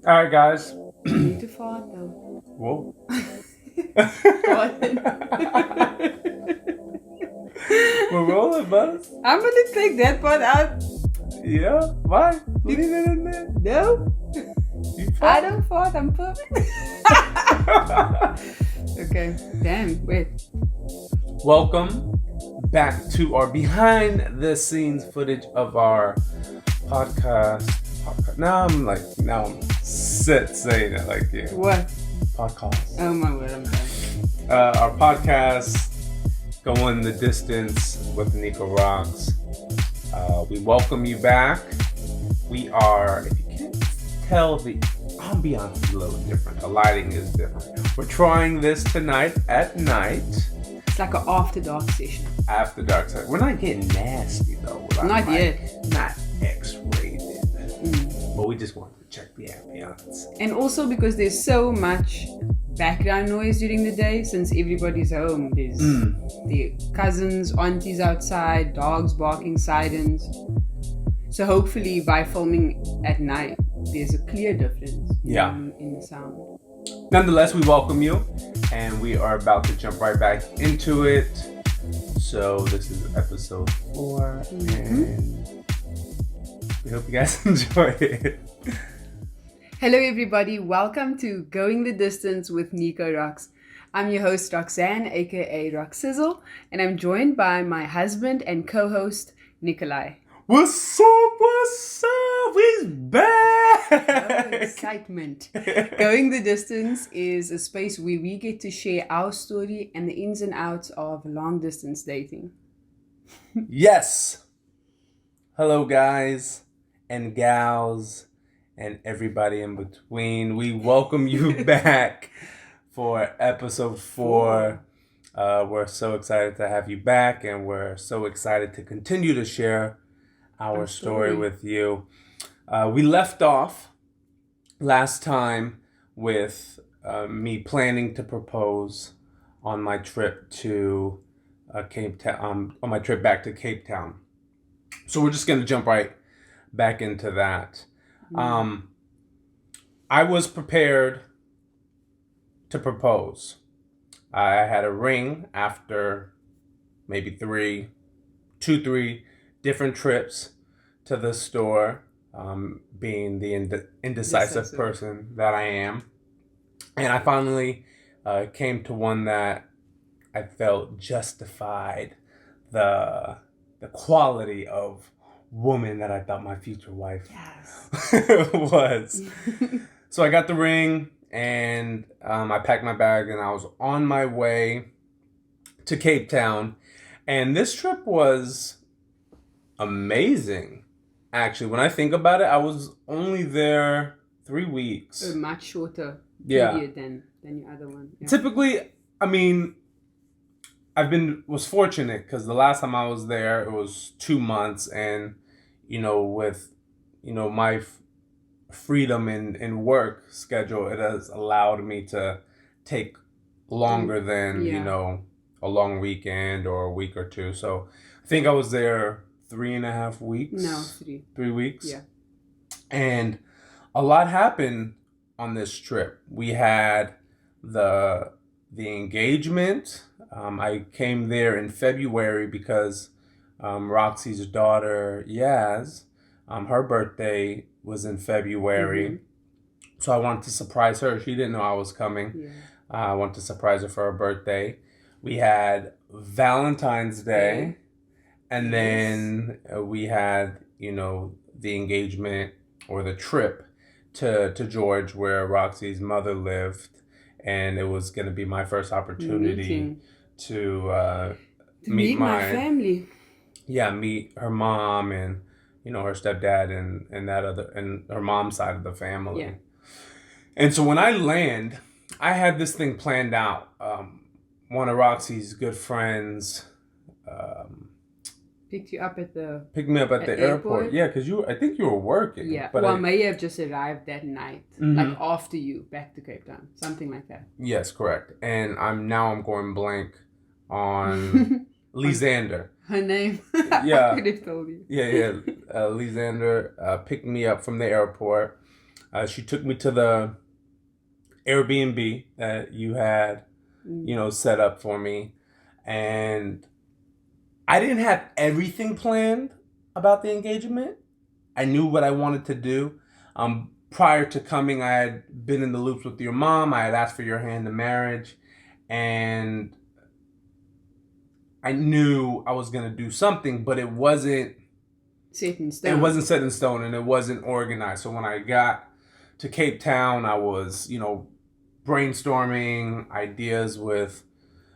All right, guys. You need to fart though. Whoa. We're rolling, buzz. I'm gonna take that part out. Yeah. Why? Leave it in there. No, You fart. I don't fart. I'm perfect. Okay. Damn. Wait. Welcome back to our behind-the-scenes footage of our podcast. Now I'm set saying it like you. What? Podcast. Oh my word! I'm done. Our podcast, Going the Distance with NikoRox. We welcome you back. We are, if you can't tell, the ambiance is a little different. The lighting is different. We're trying this tonight at night. It's like an after dark session. After dark side. We're not getting nasty though. Not yet. Not X-rated. But we just wanted to check the ambiance. And also because there's so much background noise during the day, since everybody's home. There's the cousins, aunties outside, dogs barking, sirens. So hopefully by filming at night, there's a clear difference in the sound. Nonetheless, we welcome you, and we are about to jump right back into it. So this is episode 4, and we hope you guys enjoy it. Hello everybody, welcome to Going the Distance with NikoRox. I'm your host Roxanne, aka Roxizzle, and I'm joined by my husband and co-host Nikolai. What's up? What's up? We's back! Oh, excitement. Going the Distance is a space where we get to share our story and the ins and outs of long distance dating. Yes! Hello guys and gals and everybody in between. We welcome you back for episode 4. We're so excited to have you back, and we're so excited to continue to share our story with you. We left off last time with me planning to propose on my trip to Cape Town, on my trip back to Cape Town. So we're just going to jump right back into that. I was prepared to propose. I had a ring after maybe 3 different trips to the store, being the indecisive person that I am. And I finally came to one that I felt justified the quality of woman that I thought my future wife was. So I got the ring, and I packed my bag, and I was on my way to Cape Town. And this trip was amazing. Actually, when I think about it, I was only there 3 weeks. A much shorter period than your other one. Yeah. Typically, I mean, was fortunate because the last time I was there, it was 2 months, and with my freedom in work schedule, it has allowed me to take longer than a long weekend or a week or two. So I think I was there 3.5 weeks. No, 3 weeks. Yeah. And a lot happened on this trip. We had the engagement. I came there in February because Roxy's daughter, Yaz, her birthday was in February. So I wanted to surprise her. She didn't know I was coming. Yeah. I wanted to surprise her for her birthday. We had Valentine's Day. And then we had, the engagement or the trip to George, where Roxy's mother lived. And it was going to be my first opportunity to meet my family. Yeah, meet her mom and, her stepdad and her mom's side of the family. Yeah. And so when I land, I had this thing planned out. One of Roxy's good friends picked me up at the airport. Yeah, because I think you were working. Yeah, but I may have just arrived that night, like after you, back to Cape Town, something like that. Yes, correct. And I'm going blank on Lysander. Her name. Yeah. I could have told you. Yeah. Lysander picked me up from the airport. She took me to the Airbnb that you had, set up for me. And I didn't have everything planned about the engagement. I knew what I wanted to do. Prior to coming, I had been in the loops with your mom. I had asked for your hand in marriage. And I knew I was going to do something, but it wasn't set in stone. It wasn't set in stone, and it wasn't organized. So when I got to Cape Town, I was, brainstorming ideas with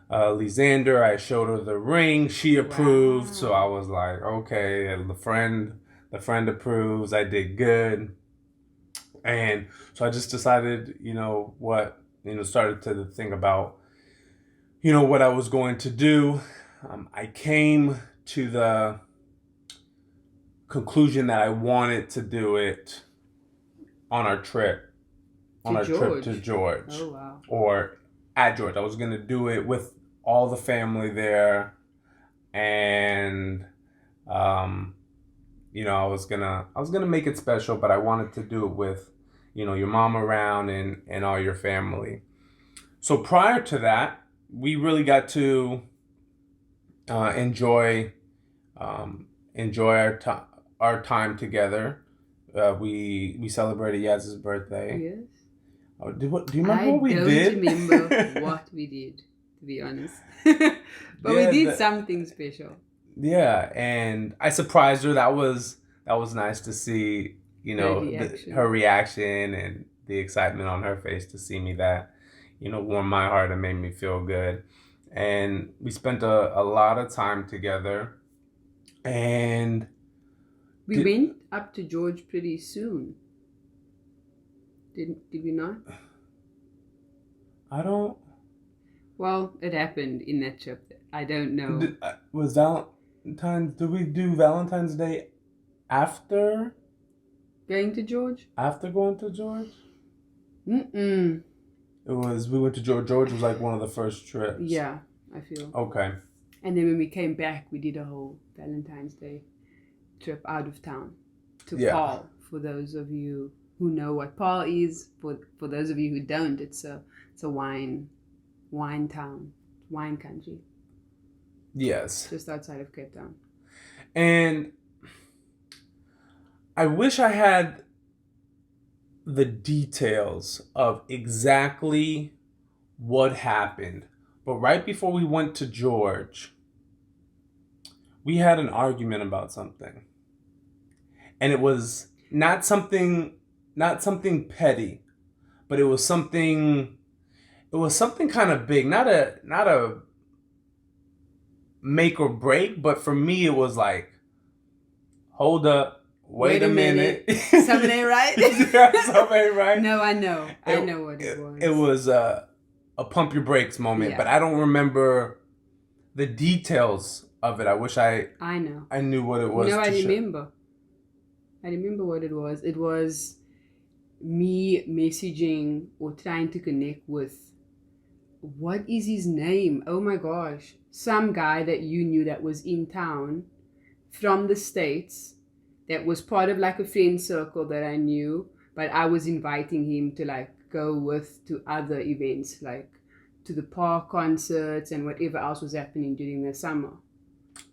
Lysander. I showed her the ring. She approved. Wow. So I was like, okay, the friend approves. I did good. And so I just decided, started to think about, what I was going to do. I came to the conclusion that I wanted to do it on our trip. Trip to George. Oh, wow. Or at George. I was going to do it with all the family there. And, I was gonna make it special, but I wanted to do it with, your mom around and all your family. So prior to that, we really got to enjoy our time together. We celebrated Yaz's birthday. Yes. Oh, do you remember what we did? I don't remember what we did, to be honest. But we did something special. Yeah, and I surprised her. That was nice to see, her reaction and the excitement on her face to see me. That, warmed my heart and made me feel good. And we spent a lot of time together. And we went up to George pretty soon. Did we not? I don't. Well, it happened in that trip. I don't know. Was Valentine's? Did we do Valentine's Day after going to George? After going to George? Mm-mm. We went to George. George was like one of the first trips. Yeah, I feel. Okay. And then when we came back, we did a whole Valentine's Day trip out of town to Paul. For those of you who know what Paul is, for those of you who don't, it's a wine town, wine country. Yes. Just outside of Cape Town. And I wish I had the details of exactly what happened. But right before we went to George, we had an argument about something. And it was not something petty, but it was something kind of big. Not a make or break, but for me it was like, hold up, wait a minute. Something ain't right? Yeah, something ain't right. No, I know what it was. It was a pump your brakes moment, but I don't remember the details of it. I wish I know. I knew what it was. No, I remember. I remember what it was. It was me messaging or trying to connect with, what is his name? Oh my gosh. Some guy that you knew that was in town from the States that was part of like a friend circle that I knew, but I was inviting him to like go with to other events, like to the park concerts and whatever else was happening during the summer.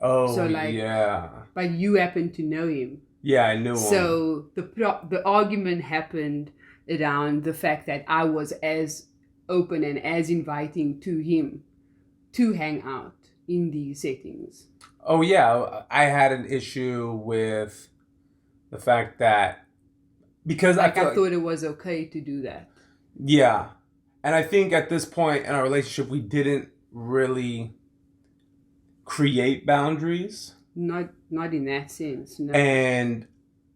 Oh, so like, yeah. But you happened to know him. Yeah, I knew him. So the argument happened around the fact that I was as open and as inviting to him to hang out in these settings. Oh, yeah. I had an issue with the fact that, because I thought it was okay to do that. Yeah. And I think at this point in our relationship, we didn't really create boundaries. Not in that sense, no. And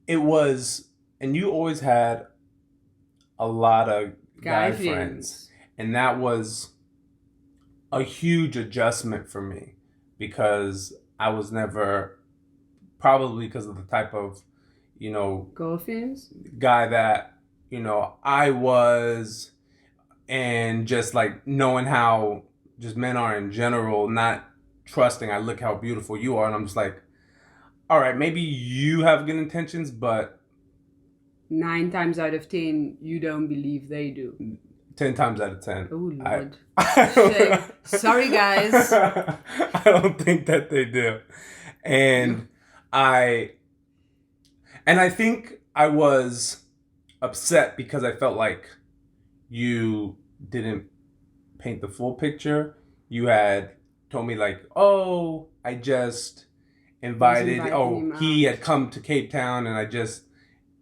you always had a lot of guy friends. And that was a huge adjustment for me, because I was never, probably because of the type of, girlfriends? Guy that, I was, and just like knowing how just men are in general, not trusting. I look how beautiful you are, and I'm just like, all right, maybe you have good intentions, but 9 times out of 10, you don't believe they do. 10 times out of 10. Oh, Lord. I Sorry, guys. I don't think that they do. And I think I was upset because I felt like you didn't paint the full picture. You had told me like, oh, I just invited. Oh, he had come to Cape Town, and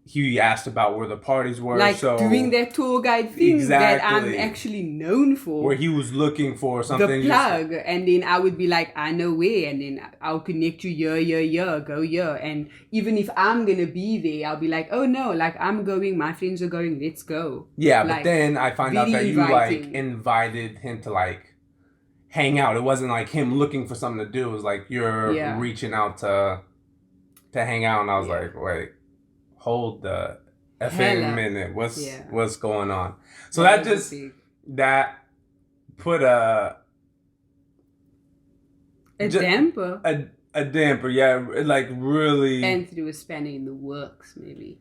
he asked about where the parties were. Like so doing that tour guide thing that I'm actually known for. Where he was looking for something. The plug. And then I would be like, I know where. And then I'll connect you here, go here. And even if I'm going to be there, I'll be like, oh no, like I'm going, my friends are going, let's go. Yeah, like, but then I find out that you like invited him to like hang out. It wasn't like him looking for something to do. It was like you're reaching out to hang out. And I was like, wait. Hold the effing minute. What's going on? So that put a damper. A damper, yeah. It like really. And threw a spanner in the works, maybe.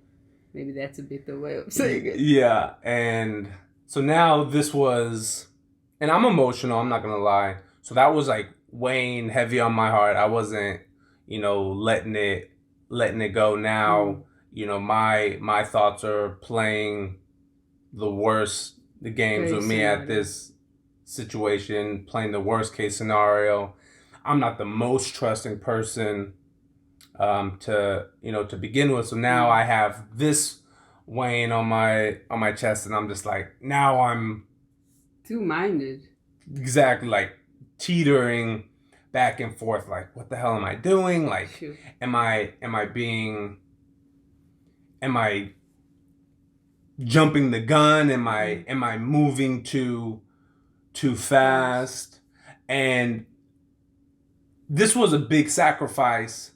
Maybe that's a bit the way of saying it. Yeah, and so now this was, and I'm emotional. I'm not gonna lie. So that was like weighing heavy on my heart. I wasn't, letting it go now. My thoughts are playing the games with me at this situation, playing the worst case scenario. I'm not the most trusting person to begin with. So now I have this weighing on my chest, and I'm just like, now I'm two-minded. Exactly, like teetering back and forth, like what the hell am I doing? Like am I jumping the gun? Am I moving too fast? And this was a big sacrifice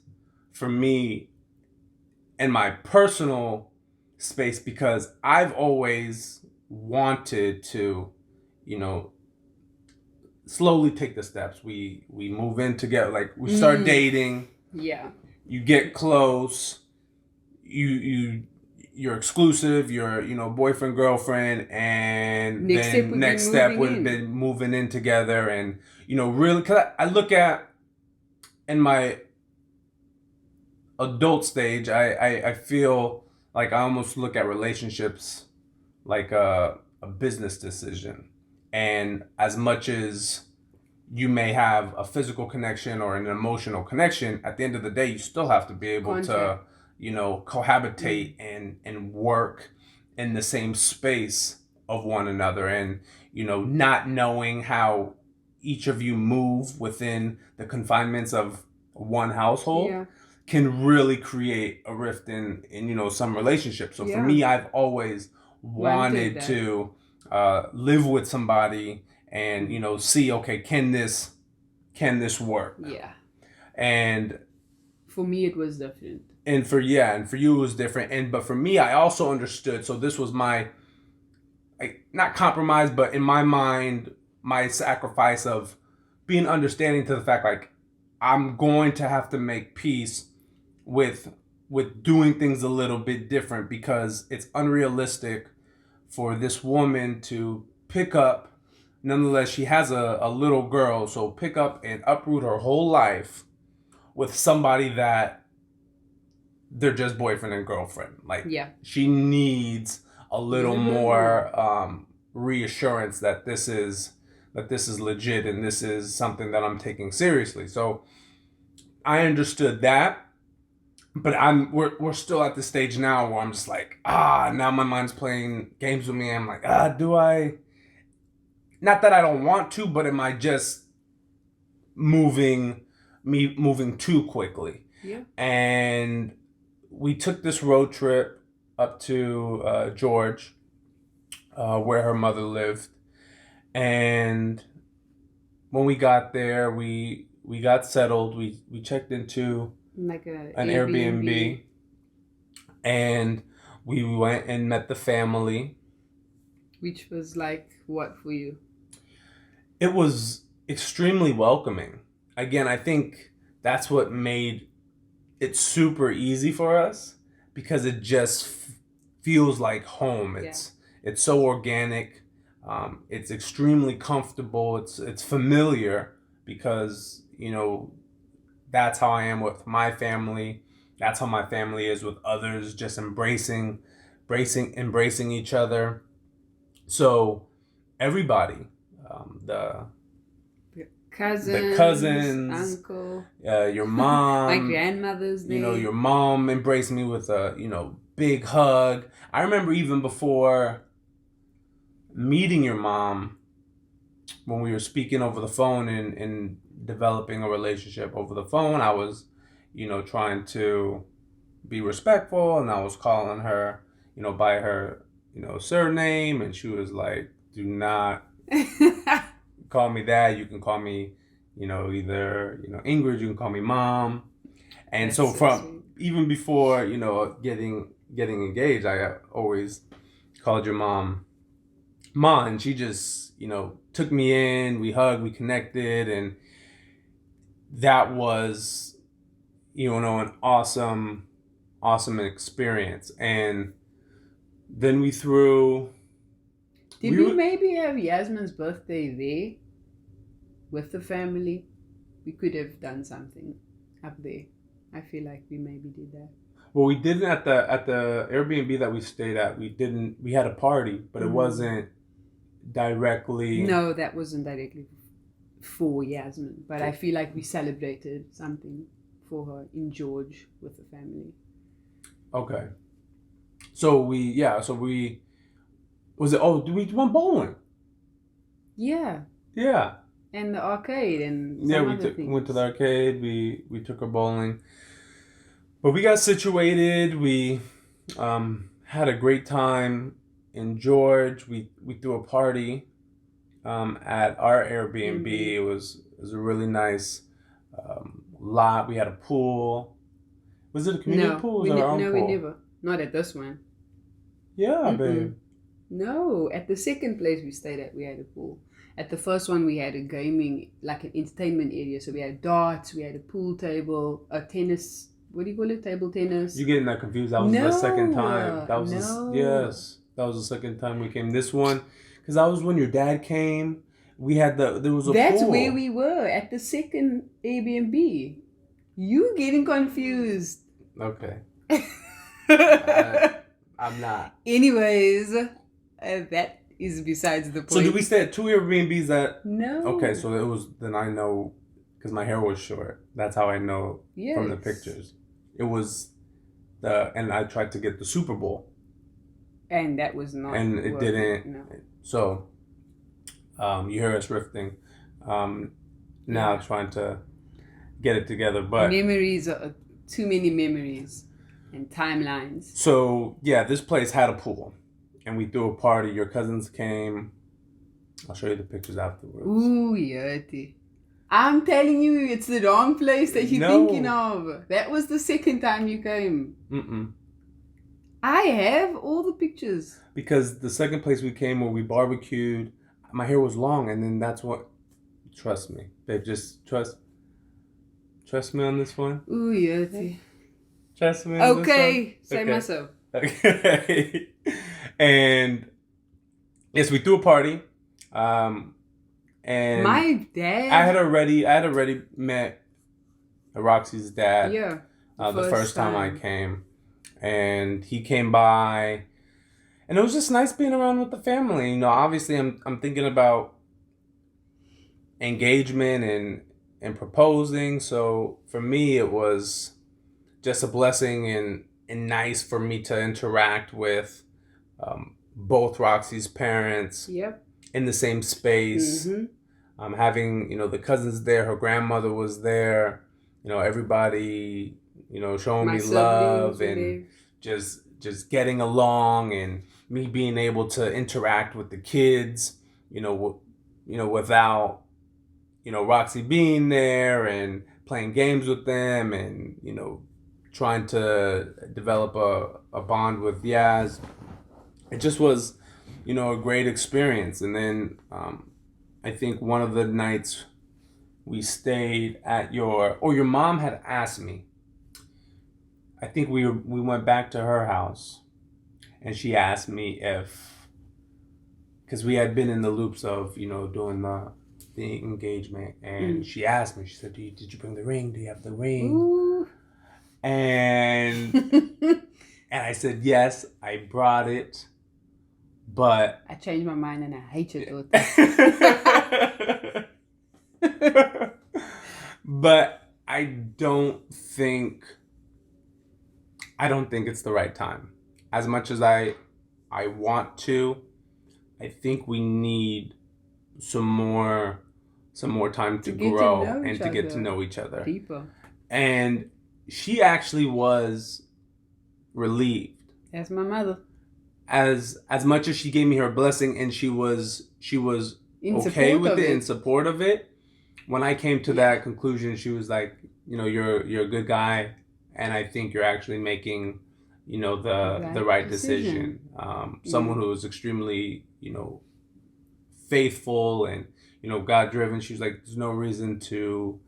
for me in my personal space because I've always wanted to, slowly take the steps. We move in together, like we start dating. Yeah. You get close. You're exclusive, you're, boyfriend, girlfriend, and next step would have been moving in together. And, really, because I look at, in my adult stage, I feel like I almost look at relationships like a business decision. And as much as you may have a physical connection or an emotional connection, at the end of the day, you still have to be able to cohabitate and work in the same space of one another. And, not knowing how each of you move within the confinements of one household can really create a rift in some relationships. So for me, I've always wanted to live with somebody and, see, okay, can this work? Yeah. And for me, it was different. And for you it was different. But for me, I also understood. So this was my, not compromise, but in my mind, my sacrifice of being understanding to the fact, like, I'm going to have to make peace with doing things a little bit different because it's unrealistic for this woman to pick up. Nonetheless, she has a little girl, so pick up and uproot her whole life with somebody that they're just boyfriend and girlfriend. Like, she needs a little more reassurance that this is legit and this is something that I'm taking seriously. So I understood that, but we're still at the stage now where I'm just like, now my mind's playing games with me. I'm like, do I? Not that I don't want to, but am I just moving too quickly? Yeah. And we took this road trip up to George, where her mother lived. And when we got there, we got settled. We checked into like an Airbnb. And we went and met the family. Which was like what for you? It was extremely welcoming. Again, I think that's what made it super easy for us because it just feels like home. Yeah. It's so organic. It's extremely comfortable. It's familiar because that's how I am with my family. That's how my family is with others. Just embracing each other. So everybody, the cousins, uncle, your my mom, grandmother's there. your mom embraced me with a big hug. I remember even before meeting your mom, when we were speaking over the phone and developing a relationship over the phone, I was trying to be respectful, and I was calling her by her surname, and she was like, do not call me that. You can call me either Ingrid, you can call me mom. And That's so from sweet. even before getting engaged, I always called your mom and she just took me in. We hugged, we connected, and that was an awesome experience. And then we threw. Did we maybe have Yasmin's birthday there with the family? We could have done something up there. I feel like we maybe did that. Well, we didn't at the Airbnb that we stayed at. We didn't. We had a party, but it wasn't directly. No, that wasn't directly for Yasmin. But I feel like we celebrated something for her in George with the family. Okay. So we was it? Oh, we went bowling. Yeah. Yeah. And the arcade and we went to the arcade. We took her bowling, but we got situated. We had a great time in George. We threw a party at our Airbnb. It was a really nice lot. We had a pool. Was it a community pool? Or was it our own pool? We never. Not at this one. Yeah, babe. No, at the second place we stayed at, we had a pool. At the first one, we had a gaming, like an entertainment area. So we had darts, we had a pool table, a tennis. What do you call it? Table tennis. You're getting that confused. That was the second time. That was yes. That was the second time we came. This one, because that was when your dad came. We had there was a That's pool. where we were at the second Airbnb. You getting confused? Okay. I'm not. Anyways, that is besides the point. So did we stay at two Airbnbs that? No. Okay, so it was. Then I know, because my hair was short. That's how I know from the pictures. It was and I tried to get the Super Bowl. And that was not. And it didn't. No. So, you hear us riffing. Now trying to get it together, but memories are too many memories and timelines. So yeah, this place had a pool, and we threw a party. Your cousins came. I'll show you the pictures afterwards. Ooh, yeti. I'm telling you, it's the wrong place that you're thinking of. That was the second time you came. I have all the pictures. Because the second place we came where we barbecued, my hair was long, and then that's what. Trust me, babe. Just trust me on this one. Ooh, yeti. Trust me on this one. Okay, say myself. Okay. And yes, we threw a party. And my dad. I had already met Roxc's dad. Yeah. The first time I came, and he came by, and it was just nice being around with the family. Obviously, I'm thinking about engagement and proposing. So for me, it was just a blessing and nice for me to interact with both Roxc's parents. Yep. In the same space. Having the cousins there, her grandmother was there. Everybody showing me love and just getting along, and me being able to interact with the kids. Without Roxc being there and playing games with them, and trying to develop a bond with Yaz. It just was a great experience. And then I think one of the nights we stayed at your mom had asked me. I think we went back to her house, and she asked me if, because we had been in the loops of, you know, doing the engagement, and she asked me, she said, did you bring the ring? Do you have the ring? Ooh. And and I said, yes, I brought it, but I changed my mind and I hate it. But I don't think it's the right time. As much as I want to, I think we need some more time to grow and to get to know each other deeper. And she actually was relieved. That's my mother. As much as she gave me her blessing and she was okay with it, in support of it, when I came to that conclusion, she was like, you know, you're a good guy, and I think you're actually making, you know, the right decision. Someone who is extremely, you know, faithful and, you know, God driven. She was like, there's no reason to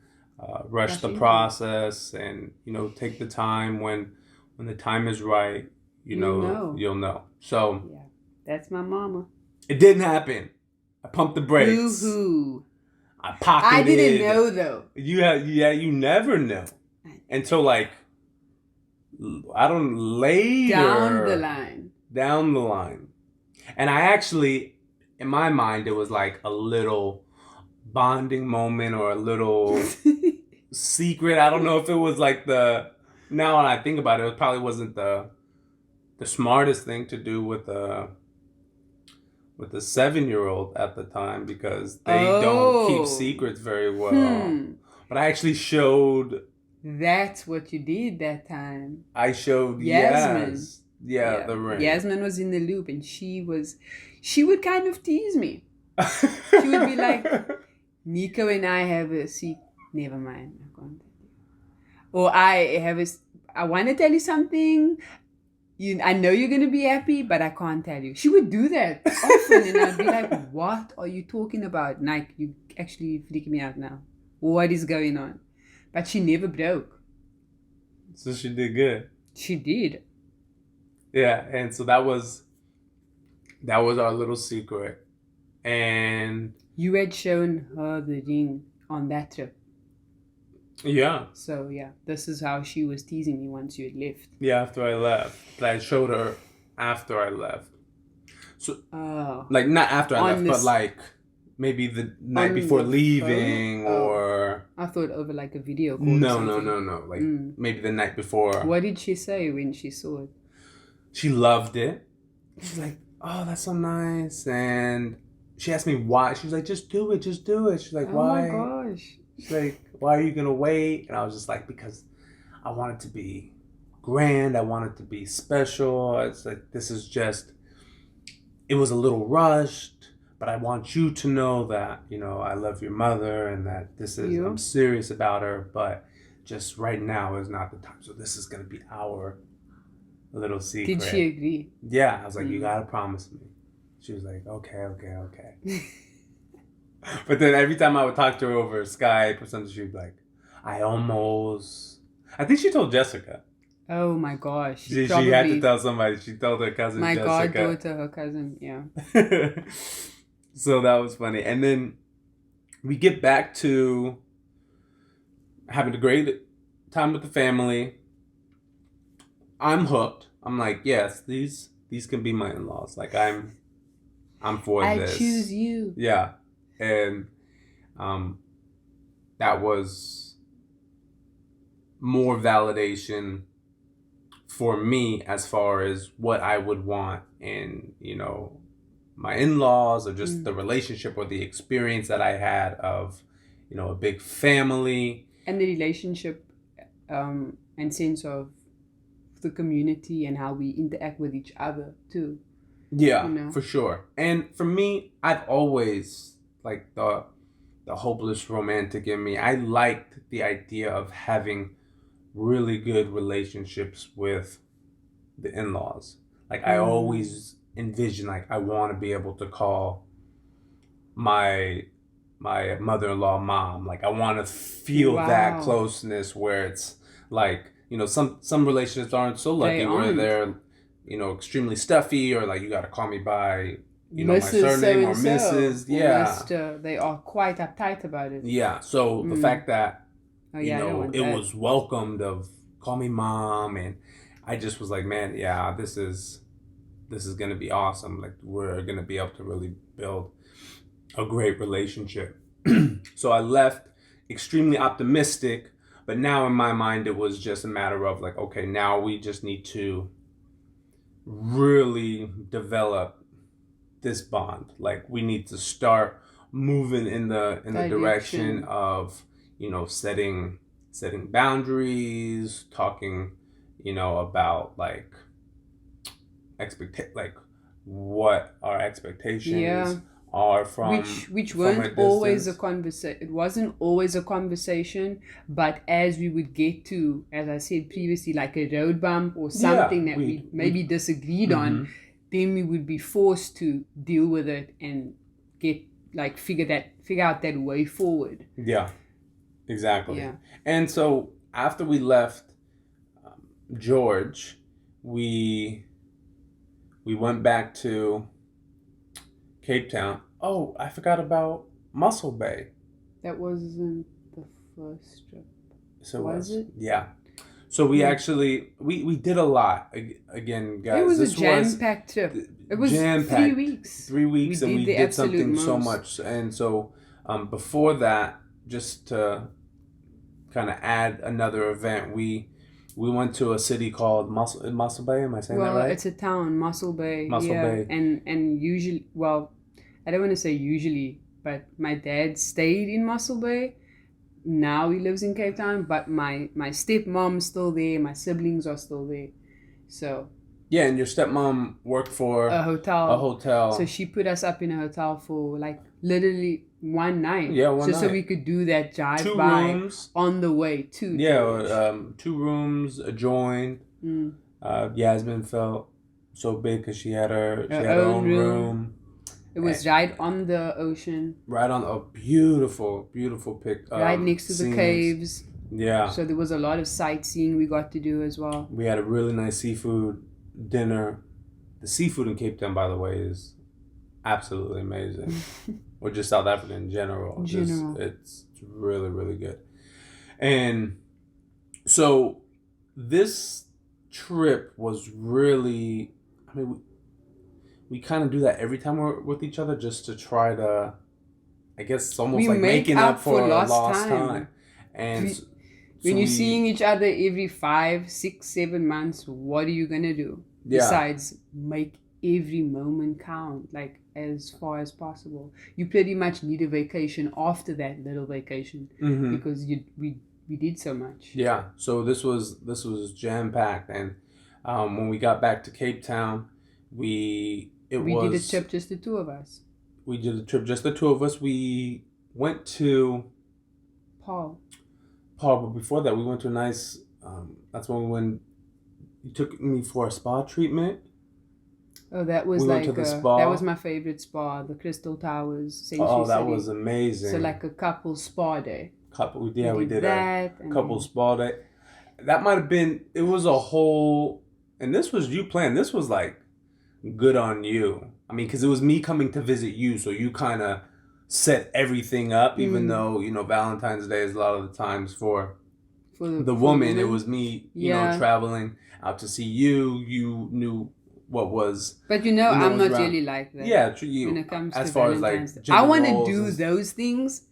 rush the process, and, you know, take the time. When the time is right, you'll know. So yeah, that's my mama. It didn't happen. I pumped the brakes. Boo-hoo. I pocketed. I didn't know though. You never know until like later down the line. And I actually, in my mind, it was like a little bonding moment or a little secret. I don't know if it was like now when I think about it, it probably wasn't the smartest thing to do with a 7-year-old at the time, because they don't keep secrets very well. But I actually showed. That's what you did that time. I showed Yasmin. Yeah, the ring. Yasmin was in the loop, and she would kind of tease me. She would be like, Niko and I have a secret. Never mind. I'm going to tell you. Or I want to tell you something. I know you're going to be happy, but I can't tell you. She would do that often, and I'd be like, what are you talking about? Like, you actually freaking me out now. What is going on? But she never broke. So she did good. She did. Yeah, and so that was our little secret. And you had shown her the ring on that trip. Yeah. So, yeah, this is how she was teasing me once you had left. Yeah, after I left. But I showed her after I left. So, like, not after I left, but like maybe the night before leaving or... I thought over like a video call. No. Like maybe the night before. What did she say when she saw it? She loved it. She was like, oh, that's so nice. And she asked me why. She was like, just do it. She's like, why? Oh my gosh. She's like, why are you going to wait? And I was just like, because I want it to be grand. I want it to be special. It's like, it was a little rushed, but I want you to know that, you know, I love your mother and that I'm serious about her, but just right now is not the time. So this is going to be our little secret. Did she agree? Yeah. I was like, you got to promise me. She was like, okay. But then every time I would talk to her over Skype or something, she'd be like, I think she told Jessica. Oh my gosh. She had to tell somebody. She told her cousin Jessica. My goddaughter, her cousin, yeah. So that was funny. And then we get back to having a great time with the family. I'm hooked. I'm like, yes, these can be my in-laws. Like, I'm for this. I choose you. Yeah. And that was more validation for me as far as what I would want in, you know, my in-laws, or just the relationship or the experience that I had of, you know, a big family. And the relationship and sense of the community and how we interact with each other too. Yeah, you know? For sure. And for me, I've always, like, the hopeless romantic in me, I liked the idea of having really good relationships with the in-laws. Like, I always envision, like, I want to be able to call my mother-in-law mom. Like, I want to feel that closeness where it's like, you know, some relationships aren't so lucky where they're, extremely stuffy, or like you got to call me by, my Mrs. surname or so-and-so, Mrs. or Yeah. Mr. They are quite uptight about it. Yeah. So the fact that, Oh, yeah, I don't want it that. was welcomed of call me mom, and I just was like, man, yeah, this is going to be awesome. Like, we're going to be able to really build a great relationship. So I left extremely optimistic, but now in my mind, it was just a matter of like, okay, now we just need to really develop this bond. Like, we need to start moving in the direction of, setting boundaries, talking, about like what our expectations are from which from weren't always a distance. conversation. It wasn't always a conversation, but as we would get to, as I said previously, like a road bump or something that we maybe disagreed on, then we would be forced to deal with it and get like figure out that way forward. Yeah, exactly. Yeah. And so after we left George, we went back to Cape Town. Oh, I forgot about Muscle Bay. That wasn't the first trip. So was it? Yeah. So we actually we did a lot. Again, guys, It was this a jam-packed trip. It was jam-packed. 3 weeks. 3 weeks, and we the did something absolute so most. much. And so before that, just to kind of add another event, we went to a city called Muscle Bay. Am I saying that right? Well, it's a town, Muscle Bay. Muscle Bay. And usually, well, I don't want to say usually, but my dad stayed in Muscle Bay. Now he lives in Cape Town, but my stepmom's still there. My siblings are still there. So yeah, and your stepmom worked for a hotel. So she put us up in a hotel for like literally one night. Yeah, one just night. So we could do that drive 2 by rooms on the way to. Yeah, 2 rooms adjoined. Yasmin felt so big because she had her own room. It was right on the ocean. Right on a beautiful pic. Right next to the caves. Yeah. So there was a lot of sightseeing we got to do as well. We had a really nice seafood dinner. The seafood in Cape Town, by the way, is absolutely amazing. Or just South Africa in general. It's really, really good. And so this trip was really, we kind of do that every time we're with each other, just to try to, I guess, it's almost like making up for lost time. And when you're seeing each other every 5, 6, 7 months, what are you gonna do besides make every moment count, like as far as possible? You pretty much need a vacation after that little vacation because we did so much. Yeah. So this was jam packed, and when we got back to Cape Town, we did a trip just the 2 of us. We did a trip just the 2 of us. We went to Paul, but before that, we went to a nice. That's when you took me for a spa treatment. Oh, that was went to the spa. That was my favorite spa, the Crystal Towers. That was amazing. So like a couple spa day. We did a couple spa day. That might have been. It was a whole, and this was you planned. This was like good on you. I mean, because it was me coming to visit you, so you kind of set everything up. Even though Valentine's Day is a lot of the times for the woman, it was me. Traveling out to see you. You knew what was. But I'm not really like that. Yeah, when it comes as to far Valentine's as Day. I want to do those things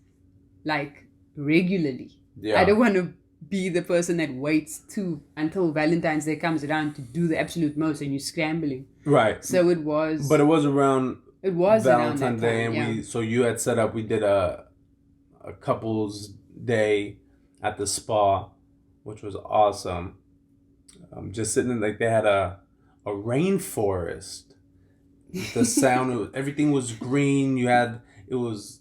like regularly. Yeah. I don't want to be the person that waits until Valentine's Day comes around to do the absolute most, and you're scrambling. Right. So it was. But it was around. It was Valentine's Day, time, and so you had set up. We did a couple's day at the spa, which was awesome. Just sitting in, like, they had a rainforest. The sound, everything was green. It was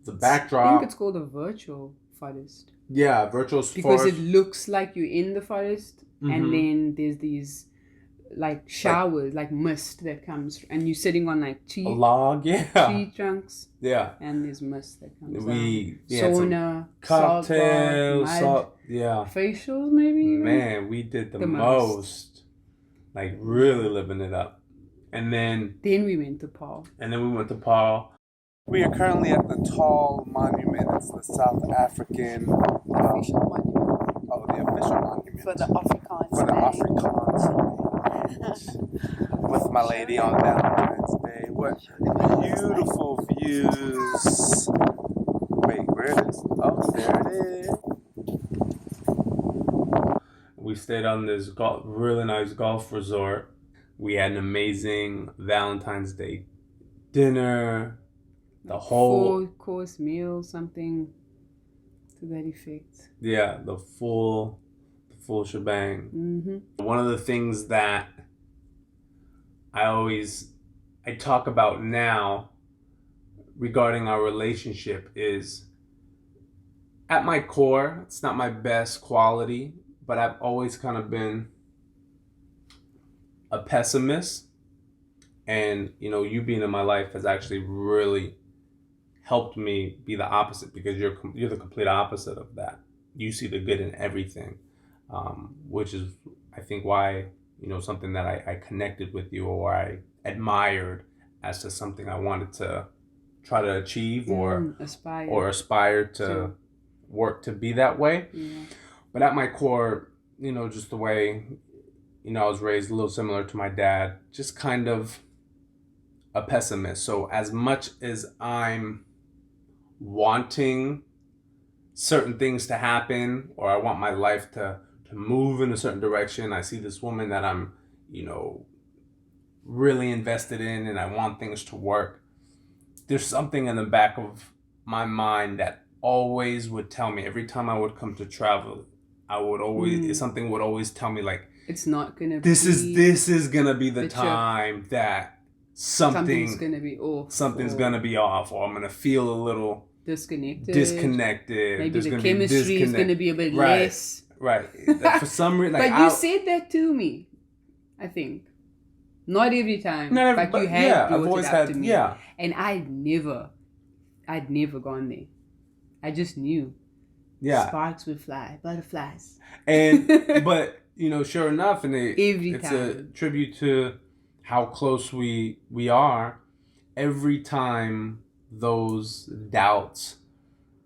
the backdrop. I think it's called a virtual forest. Yeah, virtual forest. Because it looks like you're in the forest, and then there's these like showers, like mist that comes, and you're sitting on like a log, tree trunks, and there's mist that comes sauna, cocktails, salt, facials, maybe. Man, we did the most. like really living it up. And then we went to Paul. we went to Paul. We are currently at the Tall Monument. It's the South African Official monument the official monument for the Afrikaans. for the Afrikaans with my lady on Valentine's Day. What beautiful views! Wait, where it is? Oh, there it is. We stayed on this really nice golf resort. We had an amazing Valentine's Day dinner. The whole 4-course meal, something to that effect. Yeah, the full shebang. Mm-hmm. One of the things that I talk about now regarding our relationship is, at my core, it's not my best quality, but I've always kind of been a pessimist. And, you being in my life has actually really helped me be the opposite, because you're the complete opposite of that. You see the good in everything, which is, I think, why, something that I connected with you, or I admired as to something I wanted to try to achieve or aspire to work to be that way. Yeah. But at my core, just the way, I was raised a little similar to my dad, just kind of a pessimist. So as much as I'm wanting certain things to happen, or I want my life to move in a certain direction, I see this woman that I'm, really invested in, and I want things to work. There's something in the back of my mind that always would tell me, every time I would come to travel, I would always, something would always tell me, like, it's not gonna this is gonna be the time that something's gonna be off. Something's gonna be off, or I'm gonna feel a little disconnected. Maybe the chemistry is gonna be a bit less. Right. For some reason, but you said that to me, I think. Not every time. But you had brought it up to me. Yeah. And I'd never gone there. I just knew. Yeah. Sparks would fly, butterflies. And but sure enough, and it's time. a tribute to how close we are. Every time those doubts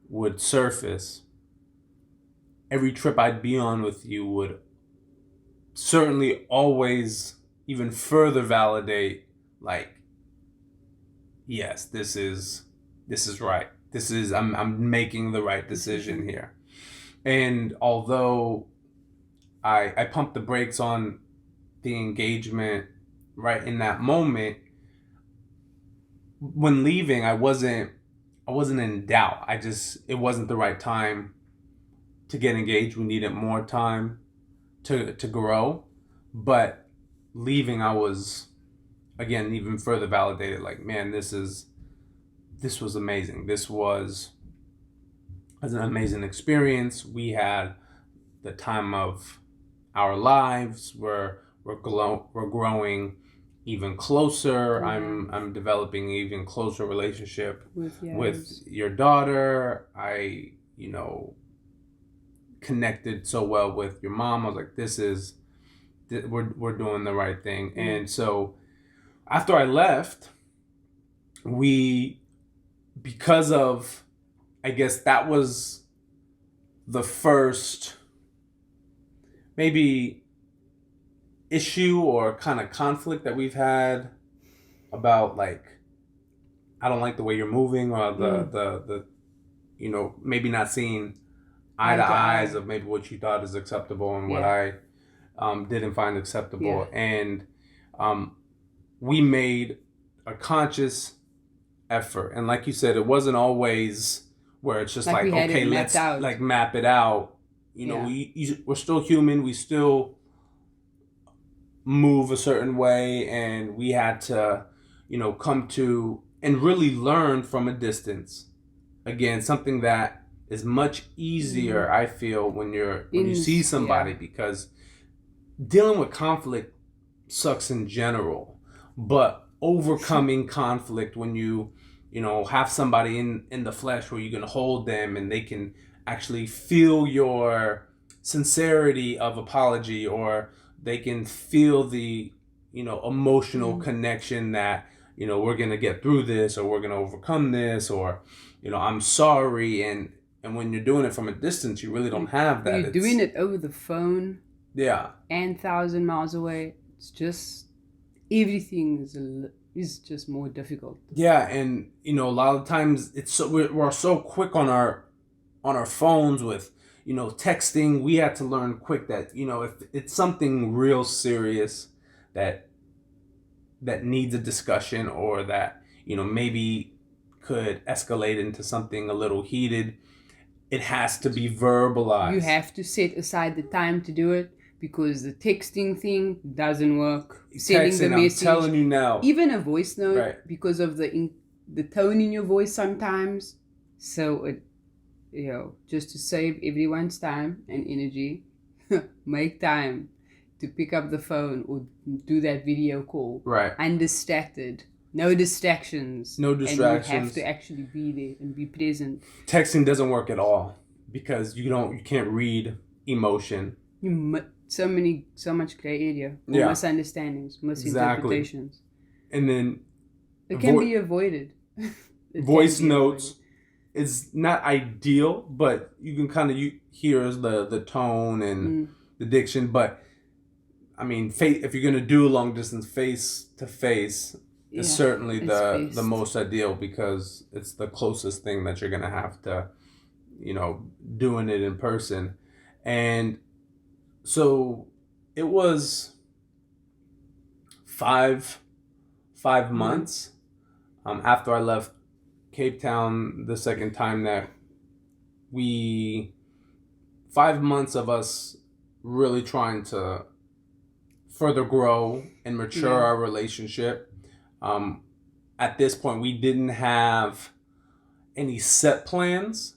would surface, every trip I'd be on with you would certainly always even further validate, like, yes, this is right. I'm making the right decision here. And although I pumped the brakes on the engagement right in that moment, when leaving, I wasn't in doubt. It wasn't the right time to get engaged. We needed more time to grow. But leaving, I was, again, even further validated, like, man, this was amazing. This was an amazing experience. We had the time of our lives. We're growing even closer. Mm-hmm. I'm developing an even closer relationship with your daughter. I connected so well with your mom. I was like, we're doing the right thing. Mm-hmm. And so after I left, because of, I guess that was the first maybe issue or kind of conflict that we've had about, like, I don't like the way you're moving, or the maybe not seeing eye to eyes of maybe what you thought is acceptable and what I didn't find acceptable. Yeah. And we made a conscious effort, and like you said, it wasn't always where it's just like okay, let's like map it out. We're still human. We still move a certain way, and we had to come to and really learn from a distance. Again, something that is much easier, I feel, when you see somebody, because dealing with conflict sucks in general, but overcoming conflict when you have somebody in the flesh, where you can hold them and they can actually feel your sincerity of apology, or they can feel the, emotional connection that, we're going to get through this, or we're going to overcome this, or, I'm sorry. And when you're doing it from a distance, you really don't have that. You're doing it over the phone. Yeah. And 1,000 miles away. It's just, everything is just more difficult. Yeah. And, a lot of times we're so quick on our phones with, texting. We had to learn quick that, if it's something real serious that needs a discussion, or that, maybe could escalate into something a little heated, it has to be verbalized. You have to set aside the time to do it, because the texting thing doesn't work. Sending the message. I'm telling you now. Even a voice note, right, because of the tone in your voice sometimes. So it, just to save everyone's time and energy, make time to pick up the phone or do that video call. Right. Undistracted. No distractions. No distractions. And you have to actually be there and be present. Texting doesn't work at all, because you can't read emotion. So much gray area. Or misunderstandings, misinterpretations. Exactly. And then it can be avoided. Voice notes is not ideal, but you can kind of hear the tone and the diction. But I mean, if you're gonna do a long distance, face to face is certainly the most ideal, because it's the closest thing that you're gonna have to, doing it in person. And so it was five months after I left Cape Town the second time, that 5 months of us really trying to further grow and mature our relationship. At this point, we didn't have any set plans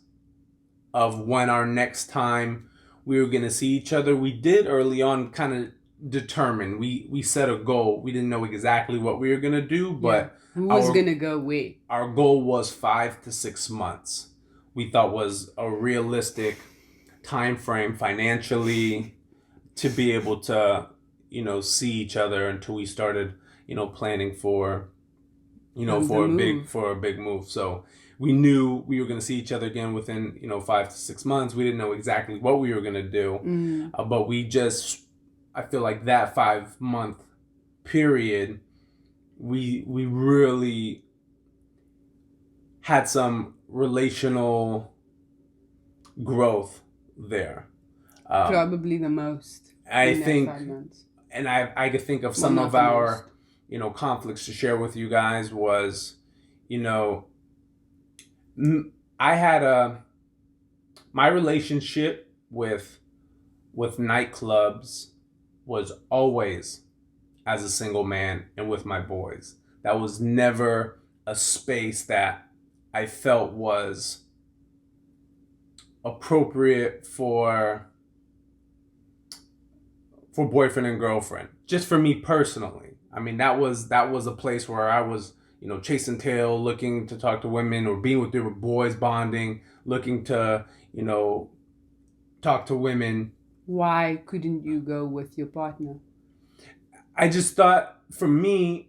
of when our next time we were going to see each other. We did early on kind of determine. We set a goal. We didn't know exactly what we were going to do, but who was going to go where? Our goal was 5 to 6 months. We thought was a realistic time frame financially to be able to, see each other until we started, planning for, for a big move. So we knew we were going to see each other again within, 5 to 6 months. We didn't know exactly what we were going to do, but I feel like that 5-month period, we really had some relational growth there. Probably the most. I think, and I could think of some of our, conflicts to share with you guys was, I had my relationship with nightclubs was always as a single man and with my boys. That was never a space that I felt was appropriate for boyfriend and girlfriend. Just for me personally. I mean, that was a place where I was, chasing tail, looking to talk to women, or being with different boys, bonding, looking to, talk to women. Why couldn't you go with your partner? I just thought, for me,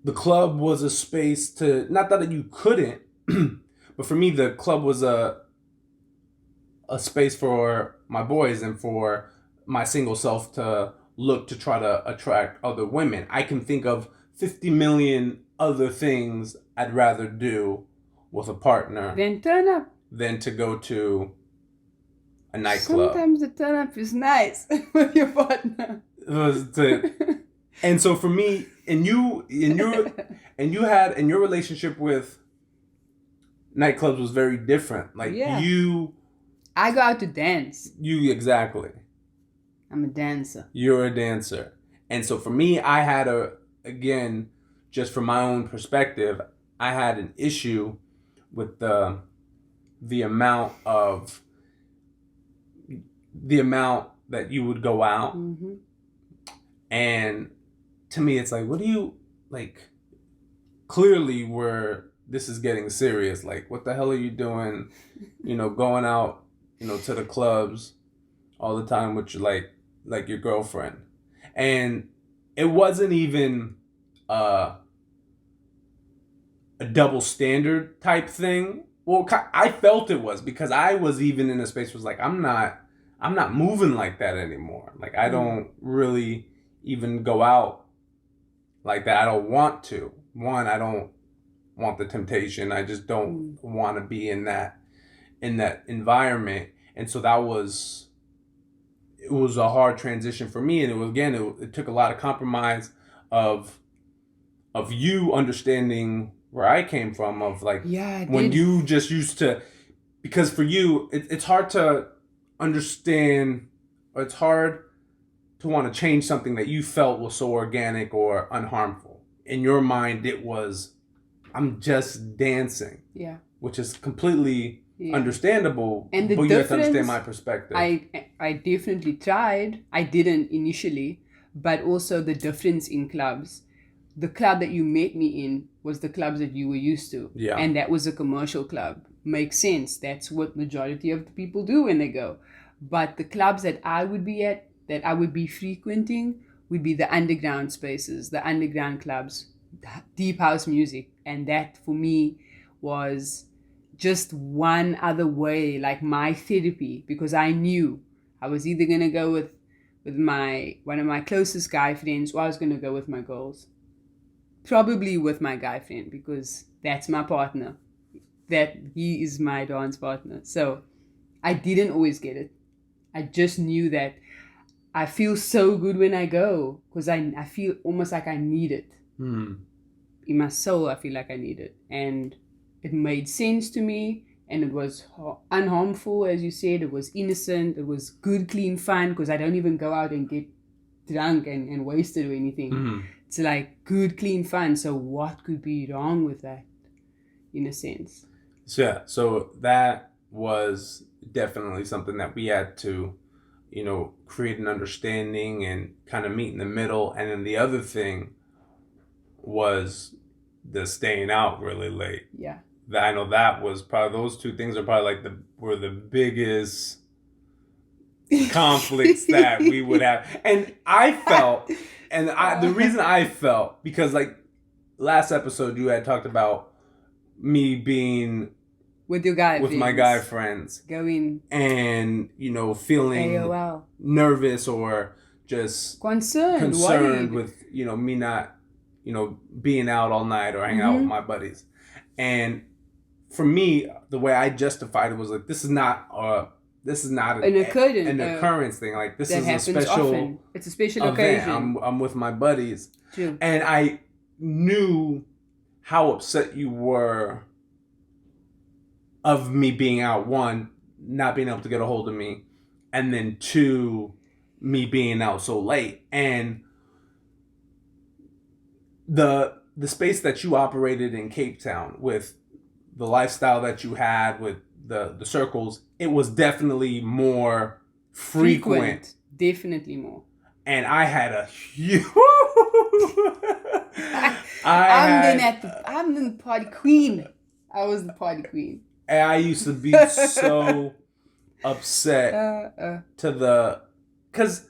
the club was a space to, not that you couldn't, but for me, the club was a space for my boys and for my single self to look to try to attract other women. I can think of 50 million other things I'd rather do with a partner than to go to a nightclub. Sometimes the turn up is nice with your partner. And so for me, and your relationship with nightclubs was very different. Like I go out to dance. Exactly. I'm a dancer. You're a dancer. And so for me, I had again, just from my own perspective, I had an issue with the amount that you would go out. Mm-hmm. And to me, it's like, what do you, like, clearly this is getting serious. Like, what the hell are you doing, going out to the clubs all the time with your like your girlfriend, and it wasn't even a double standard type thing. Well, I felt it was because I was even in a space was like I'm not moving like that anymore. Like I don't really even go out like that. I don't want to. One, I don't want the temptation. I just don't want to be in that environment. And so it was a hard transition for me, and it was again it took a lot of compromise of you understanding where I came from, of like when you just used to, because for you it's hard to understand, or it's hard to want to change something that you felt was so organic or unharmful. In your mind it was, I'm just dancing, which is completely understandable, and but you have to understand my perspective. I definitely tried. I didn't initially, but also the difference in clubs. The club that you met me in was the clubs that you were used to. Yeah. And that was a commercial club. Makes sense. That's what majority of the people do when they go. But the clubs that I would be at, that I would be frequenting, would be the underground spaces, the underground clubs, deep house music. And that for me was just one other way, like my therapy, because I knew I was either going to go with one of my closest guy friends, or I was going to go with my girls. Probably with my guy friend, because that's my partner. That he is my dance partner. So I didn't always get it. I just knew that I feel so good when I go, because I feel almost like I need it. In my soul, I feel like I need it. And it made sense to me, and it was unharmful, as you said. It was innocent. It was good, clean fun, because I don't even go out and get drunk and wasted or anything. It's like good, clean fun. So what could be wrong with that, in a sense? So that was definitely something that we had to, create an understanding and kind of meet in the middle. And then the other thing was the staying out really late. Yeah. I know that was probably, those two things are probably like were the biggest conflicts that we would have. And I felt, and the reason I felt, because like last episode you had talked about me being with my guy friends going, and feeling AOL. Nervous or just concerned with me not being out all night or hanging out with my buddies. And for me, the way I justified it was like, this is not an occurrence thing. Like, this is a special often. It's a special event. occasion. I'm with my buddies. True. And I knew how upset you were of me being out. One, not being able to get a hold of me, and then two, me being out so late. And the space that you operated in Cape Town, with the lifestyle that you had, with the circles, it was definitely more frequent. Definitely more. And I had a huge I'm the party queen. I was the party queen. And I used to be so upset because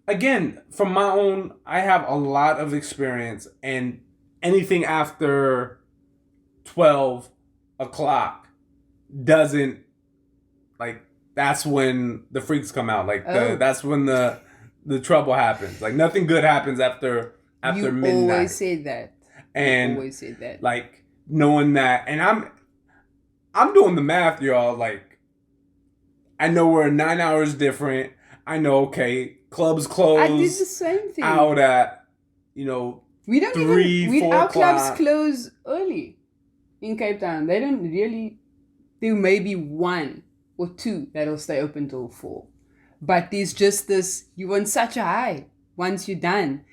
again, from my own, I have a lot of experience, and anything after 12 o'clock doesn't, like, that's when the freaks come out. Like, that's when the trouble happens. Like, nothing good happens after midnight. You always say that. And always say that. Like, knowing that, and I'm doing the math, y'all. Like, I know we're 9 hours different. I know, okay, clubs close. I did the same thing. Out at, we don't 4 our o'clock. Clubs close early in Cape Town. They don't really. There may be 1 or 2 that'll stay open till 4. But there's just this, you want such a high once you're done.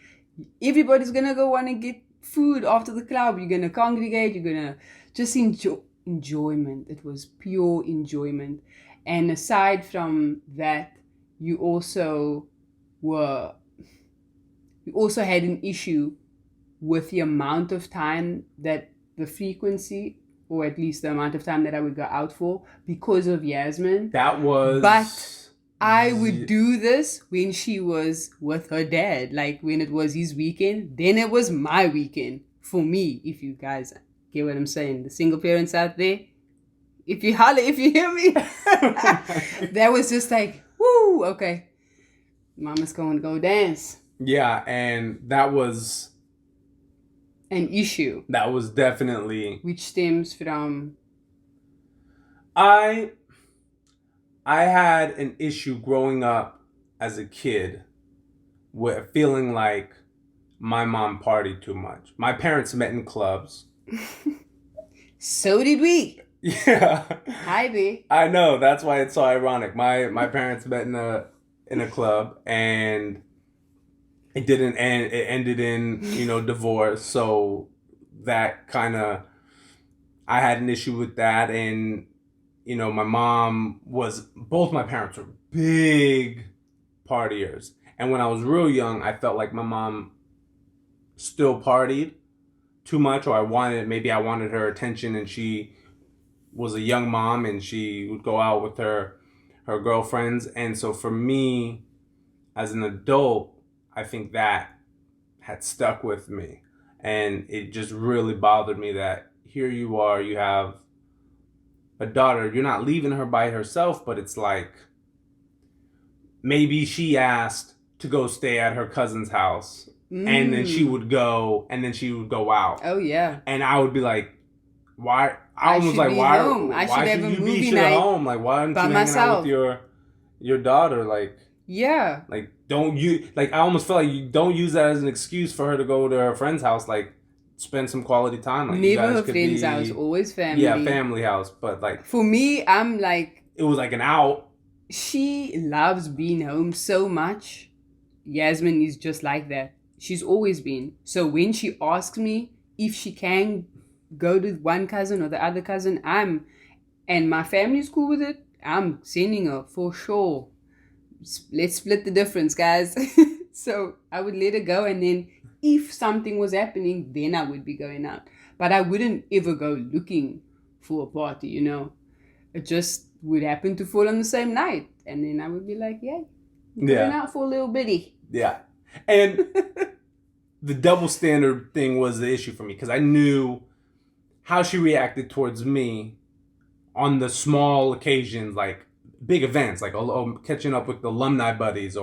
Everybody's gonna go want to get food after the club. You're gonna congregate. You're gonna just enjoyment. It was pure enjoyment. And aside from that, you also had an issue with the amount of time that the frequency or at least the amount of time that I would go out for, because of Yasmin. That was. But I would do this when she was with her dad. Like when it was his weekend, then it was my weekend. For me, if you guys get what I'm saying. The single parents out there, if you holler, if you hear me. That was just like, woo, okay. Mama's going to go dance. Yeah, and that was an issue. That was definitely, which stems from I had an issue growing up as a kid with feeling like my mom partied too much. My parents met in clubs. So did we. Yeah. Hi, B. I know, that's why it's so ironic. My parents met in a club, and it didn't end. It ended in, divorce. So that kind of, I had an issue with that. And, my mom both my parents were big partiers. And when I was real young, I felt like my mom still partied too much, or maybe I wanted her attention, and she was a young mom and she would go out with her girlfriends. And so for me, as an adult, I think that had stuck with me, and it just really bothered me that here you are, you have a daughter, you're not leaving her by herself, but it's like maybe she asked to go stay at her cousin's house, and then she would go, and then she would go out. Oh yeah. And I would be like, why? I was like, why should you be at home? Like, why aren't you hanging out with your daughter? Like, yeah. Like, I almost feel like you don't use that as an excuse for her to go to her friend's house, like, spend some quality time. Like, never her friend's house, always family. Yeah, family house. But, like, for me, I'm like, it was like an out. She loves being home so much. Yasmin is just like that. She's always been. So when she asks me if she can go to one cousin or the other cousin, and my family's cool with it, I'm sending her for sure. Let's split the difference, guys. So I would let her go, and then if something was happening, then I would be going out. But I wouldn't ever go looking for a party, It just would happen to fall on the same night, and then I would be like, yeah, going out for a little bitty. Yeah. And the double standard thing was the issue for me, because I knew how she reacted towards me on the small occasions, like big events, like catching up with the alumni buddies,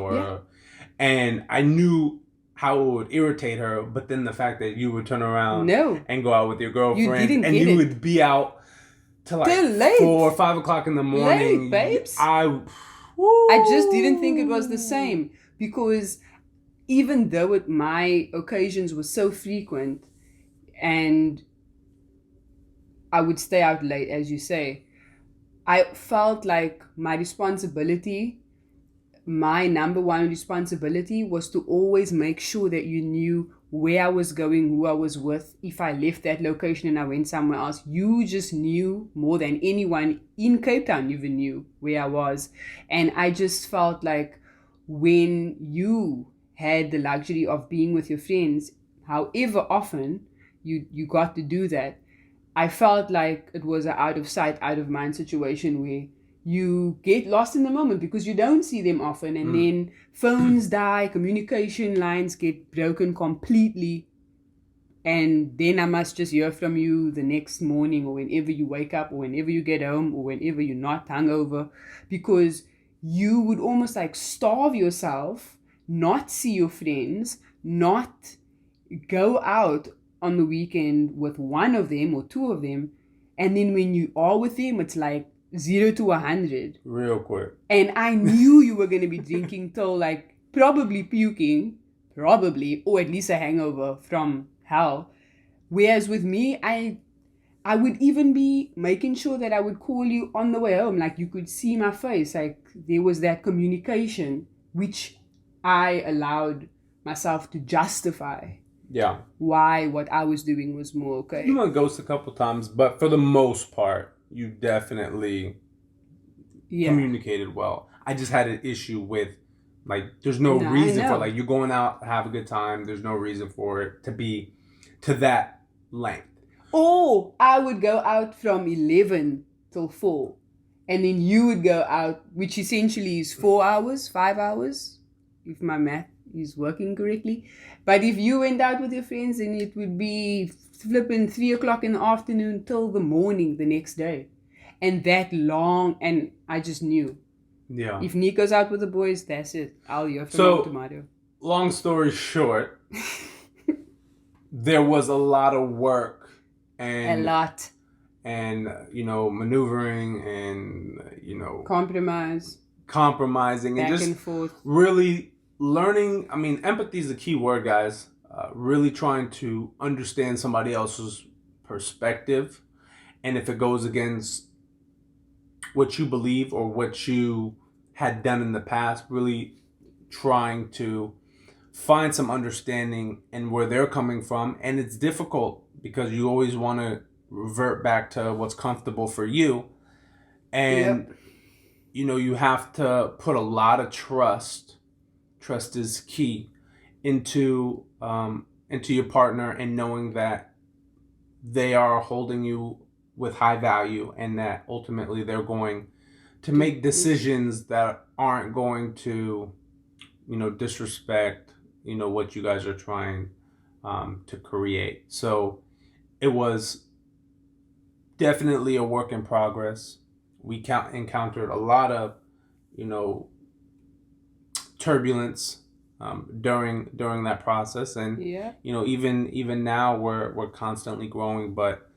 and I knew how it would irritate her. But then the fact that you would turn around and go out with your girlfriend, and you would be out till like 4 or 5 o'clock in the morning. Late, babes. I just didn't think it was the same, because even though my occasions were so frequent and I would stay out late, as you say, I felt like my responsibility, my number one responsibility, was to always make sure that you knew where I was going, who I was with. If I left that location and I went somewhere else, you just knew more than anyone in Cape Town even knew where I was. And I just felt like when you had the luxury of being with your friends, however often you got to do that, I felt like it was an out of sight, out of mind situation where you get lost in the moment because you don't see them often, and then phones die, communication lines get broken completely, and then I must just hear from you the next morning, or whenever you wake up, or whenever you get home, or whenever you're not hungover, because you would almost like starve yourself, not see your friends, not go out on the weekend with one of them or two of them, and then when you are with them, it's like 0 to 100 real quick. And I knew you were going to be drinking till like probably puking, or at least a hangover from hell. Whereas with me, I would even be making sure that I would call you on the way home, like you could see my face, like there was that communication, which I allowed myself to justify. Yeah. Why what I was doing was more okay. You went ghost a couple times, but for the most part, you definitely communicated well. I just had an issue with, like, there's no reason for, like, you're going out, have a good time. There's no reason for it to be to that length. Or I would go out from 11 till 4. And then you would go out, which essentially is 4 hours, 5 hours, if my math is working correctly. But if you went out with your friends, then it would be flipping 3 o'clock in the afternoon till the morning the next day. And that long, and I just knew. Yeah. If Niko's out with the boys, that's it. I'll hear from So- Tomato. Long story short, there was a lot of work and A lot. and maneuvering and compromising Back and just and forth. really learning. I mean, empathy is the key word, guys. Really trying to understand somebody else's perspective, and if it goes against what you believe or what you had done in the past, really trying to find some understanding and where they're coming from. And it's difficult because you always want to revert back to what's comfortable for you. And, you have to put a lot of trust. Trust is key into your partner, and knowing that they are holding you with high value, and that ultimately they're going to make decisions that aren't going to, disrespect, what you guys are trying to create. So it was definitely a work in progress. We encountered a lot of, turbulence during that process, and even now we're constantly growing. But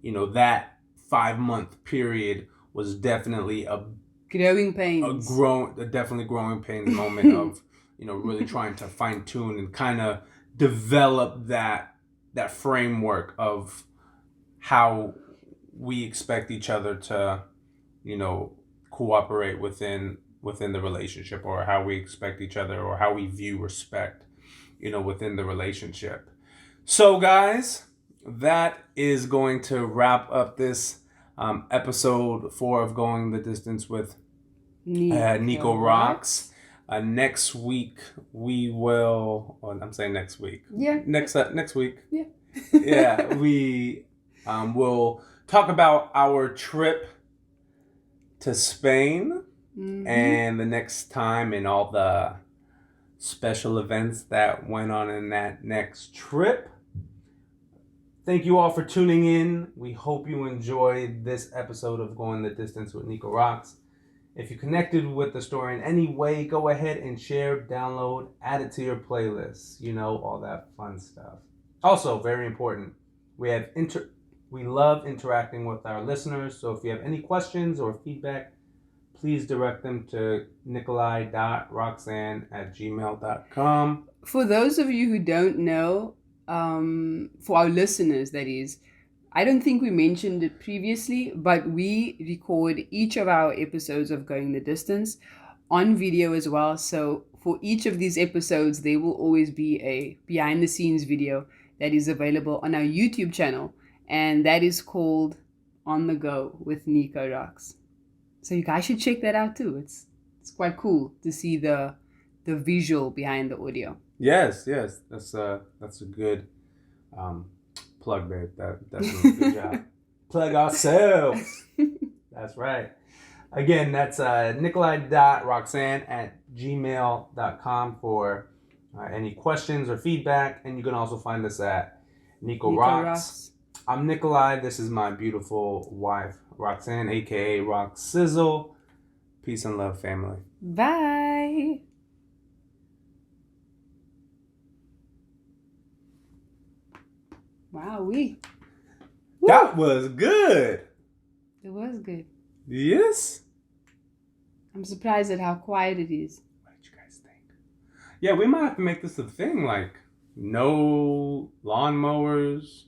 that 5-month period was definitely a Growing pains. definitely growing pains moment of really trying to fine tune and kind of develop that framework of how we expect each other to cooperate within the relationship, or how we expect each other, or how we view respect within the relationship. So guys, that is going to wrap up this episode 4 of Going the Distance with NikoRox. Next week we will. I'm saying next week. Yeah. Next week. Yeah. Yeah, we will talk about our trip to Spain, and the next time, and all the special events that went on in that next trip. Thank you all for tuning in. We hope you enjoyed this episode of Going the Distance with NikoRox. If you connected with the story in any way, go ahead and share, download, add it to your playlist. All that fun stuff. Also, very important, we love interacting with our listeners. So if you have any questions or feedback, please direct them to nikolai.roxanne@gmail.com. For those of you who don't know, for our listeners, that is, I don't think we mentioned it previously, but we record each of our episodes of Going the Distance on video as well. So for each of these episodes, there will always be a behind the scenes video that is available on our YouTube channel. And that is called On the Go with NikoRox. So you guys should check that out too. It's quite cool to see the visual behind the audio. Yes, that's a good plug, babe. That's a good job. Plug ourselves. That's right. Again, that's nikolai.roxanne@gmail.com for any questions or feedback, and you can also find us at NikoRox. I'm Nikolai. This is my beautiful wife, Roxanne, aka Rock Sizzle. Peace and love, family. Bye. Wow, that was good. It was good. Yes. I'm surprised at how quiet it is. What did you guys think? Yeah, we might have to make this a thing. Like, no lawnmowers.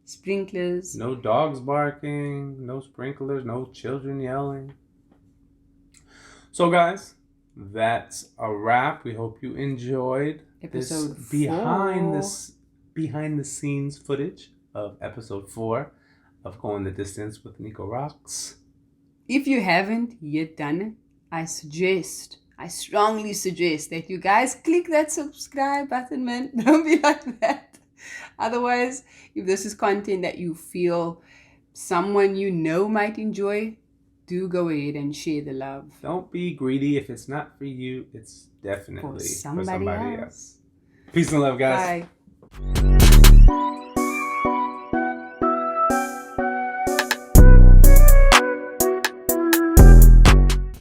Sprinklers. No dogs barking, no sprinklers, no children yelling. So guys, that's a wrap. We hope you enjoyed Episode this 4. behind the scenes footage of episode 4 of Going the Distance with NikoRox. If you haven't yet done it, I strongly suggest that you guys click that subscribe button, man. Don't be like that. Otherwise, if this is content that you feel someone you know might enjoy, do go ahead and share the love. Don't be greedy. If it's not for you, it's definitely For for somebody somebody else. else. Peace and love, guys. Bye.